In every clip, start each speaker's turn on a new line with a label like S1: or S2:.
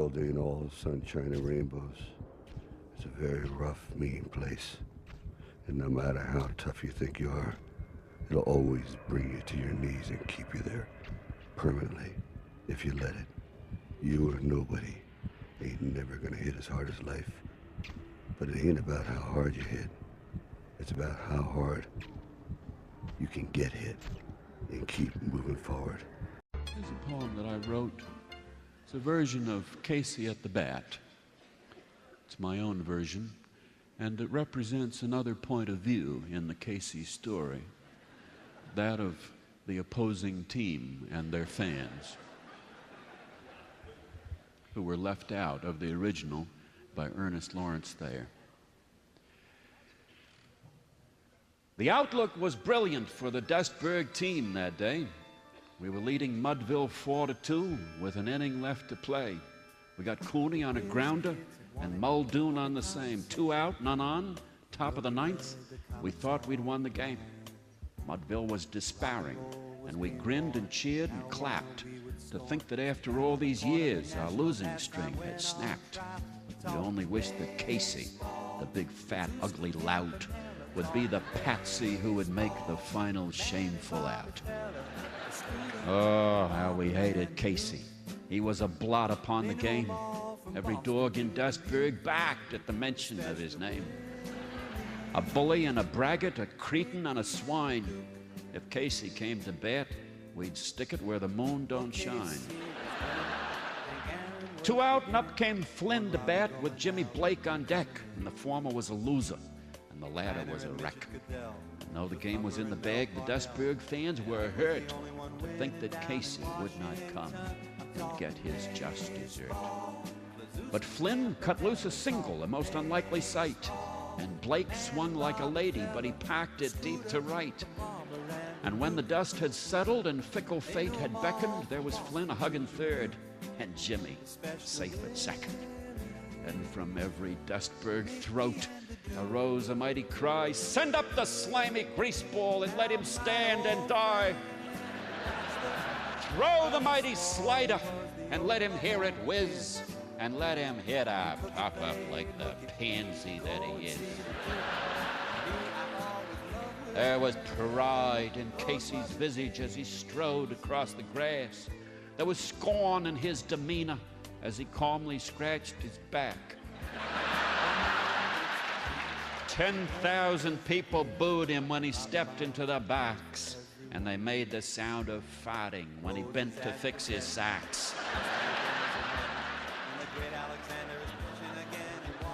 S1: world ain't all sunshine and rainbows. It's a very rough, mean place. And no matter how tough you think you are, it'll always bring you to your knees and keep you there permanently if you let it. You or nobody ain't never gonna hit as hard as life. But it ain't about how hard you hit. It's about how hard you can get hit and keep moving forward.
S2: There's a poem that I wrote. It's a version of Casey at the Bat. It's my own version, and it represents another point of view in the Casey story, that of the opposing team and their fans, who were left out of the original by Ernest Lawrence Thayer. The outlook was brilliant for the Dustburg team that day. We were leading Mudville 4-2 with an inning left to play. We got Cooney on a grounder and Muldoon on the same. 2 out, none on, top of the 9th. We thought we'd won the game. Mudville was despairing, and we grinned and cheered and clapped to think that after all these years, our losing string had snapped. We only wished that Casey, the big, fat, ugly lout, would be the patsy who would make the final shameful out. Oh, how we hated Casey. He was a blot upon the game. Every dog in Dustburg barked at the mention of his name. A bully and a braggart, a cretin and a swine. If Casey came to bat, we'd stick it where the moon don't shine. 2 out, and up came Flynn to bat with Jimmy Blake on deck, and the former was a loser, and the latter was a wreck. And though the game was in the bag, the Dustburg fans were hurt to think that Casey would not come and get his just dessert. But Flynn cut loose a single, a most unlikely sight, and Blake swung like a lady, but he parked it deep to right. And when the dust had settled and fickle fate had beckoned, there was Flynn a hugging third, and Jimmy safe at second. And from every Dustburg throat arose a mighty cry, "Send up the slimy greaseball and let him stand and die. Throw the mighty slider and let him hear it whiz, and let him hit our pop-up like the pansy that he is." There was pride in Casey's visage as he strode across the grass. There was scorn in his demeanor as he calmly scratched his back. 10,000 people booed him when he stepped into the box, and they made the sound of farting when he bent to fix his socks.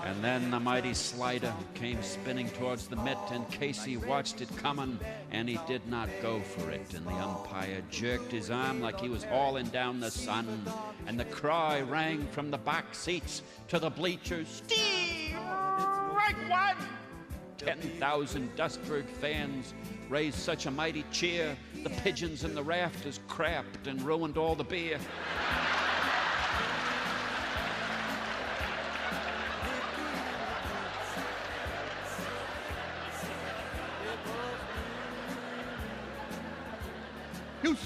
S2: And then the mighty slider came spinning towards the mitt, and Casey watched it coming, and he did not go for it. And the umpire jerked his arm like he was hauling down the sun, and the cry rang from the box seats to the bleachers, "Strike one!" 10,000 Dustburg fans raised such a mighty cheer, the pigeons in the rafters crapped and ruined all the beer. "You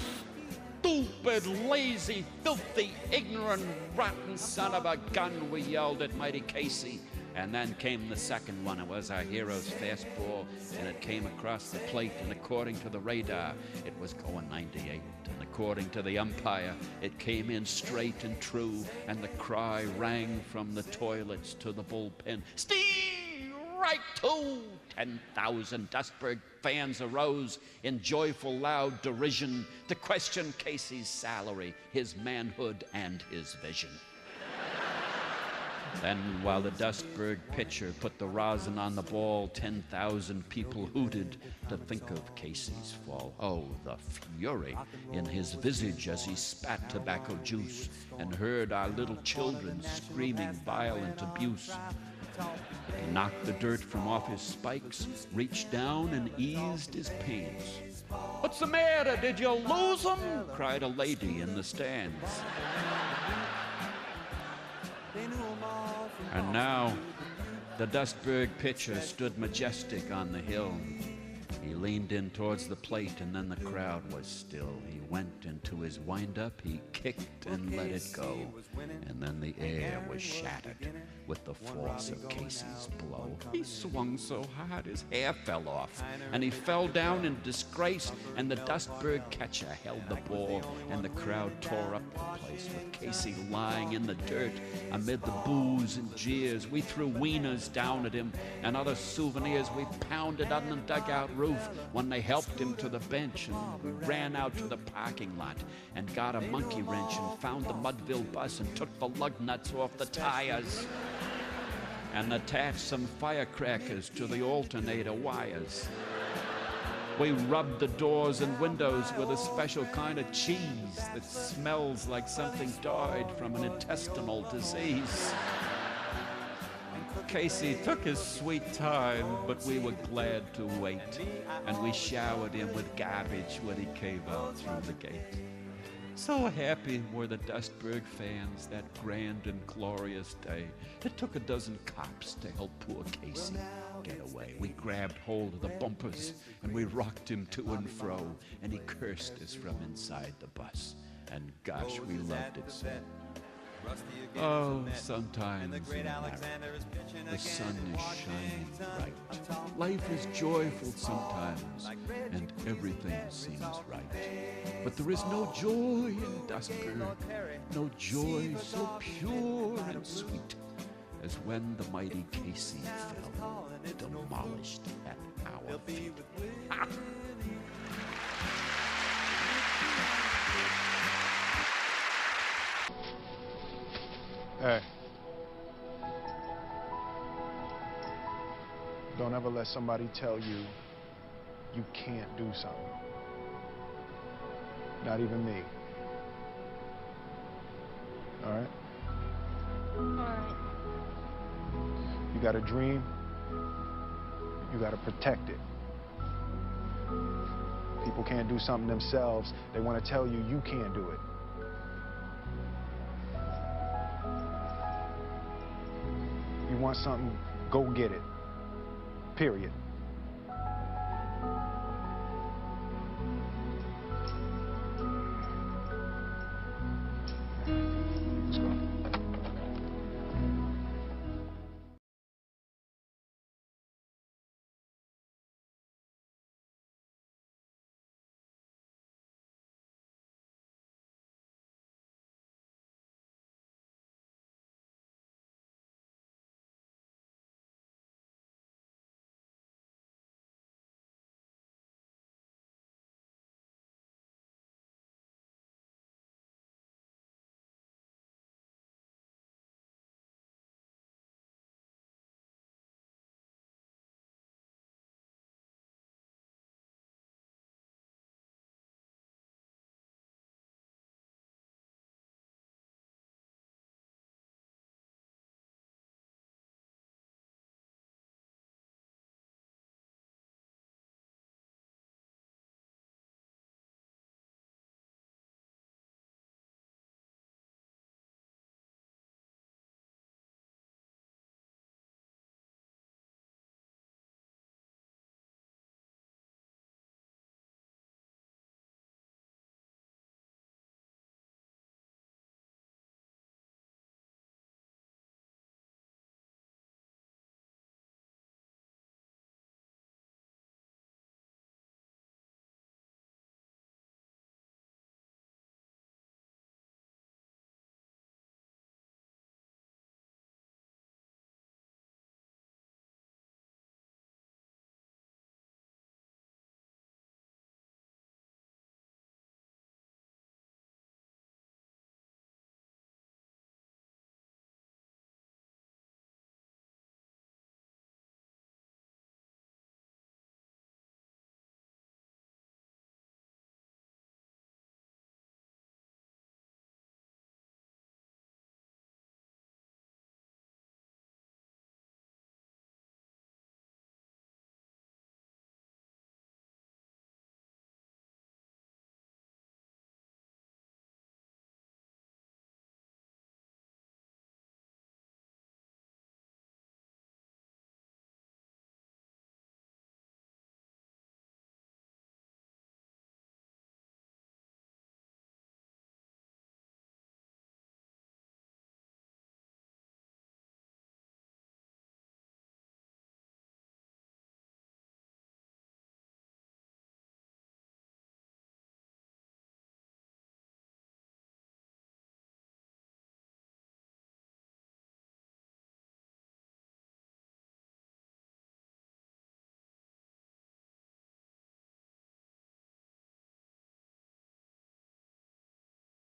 S2: stupid, lazy, filthy, ignorant, rotten son of a gun," we yelled at mighty Casey. And then came the second one. It was our hero's fastball, and it came across the plate, and according to the radar, it was going 98. And according to the umpire, it came in straight and true, and the cry rang from the toilets to the bullpen, "Strike two!" 10,000 Dustburg fans arose in joyful, loud derision to question Casey's salary, his manhood, and his vision. Then, while the Dustburg pitcher put the rosin on the ball, 10,000 people hooted to think of Casey's fall. Oh, the fury in his visage as he spat tobacco juice and heard our little children screaming violent abuse. He knocked the dirt from off his spikes, reached down and eased his pains. "What's the matter? Did you lose him?" cried a lady in the stands. And now the Dustburg pitcher stood majestic on the hill. He leaned in towards the plate, and then the crowd was still. He went into his wind-up, he kicked and let it go. And then the air was shattered with the force of Casey's blow. He swung so hard his hair fell off, and he fell down in disgrace, and the Dustburg catcher held the ball, and the crowd tore up the place with Casey lying in the dirt amid the boos and jeers. We threw wieners down at him and other souvenirs. We pounded on the dugout roof when they helped him to the bench, and we ran out to the parking lot and got a monkey wrench and found the Mudville bus and took the lug nuts off the tires and attached some firecrackers to the alternator wires. We rubbed the doors and windows with a special kind of cheese that smells like something died from an intestinal disease. Casey took his sweet time, but we were glad to wait, and we showered him with garbage when he came out through the gate. So happy were the Dustburg fans that grand and glorious day. It took a dozen cops to help poor Casey get away. We grabbed hold of the bumpers, and we rocked him to and fro, and he cursed us from inside the bus. And gosh, we loved it so. Oh, sometimes in America, the sun is shining bright. Life is joyful sometimes, and everything seems right. But there is no joy in Dustburg, no joy so pure and sweet as when the mighty Casey fell, demolished at our feet.
S3: Hey. Don't ever let somebody tell you you can't do something. Not even me. All right?
S4: All right.
S3: You got a dream, you got to protect it. People can't do something themselves. They want to tell you you can't do it. You want something, go get it. Period.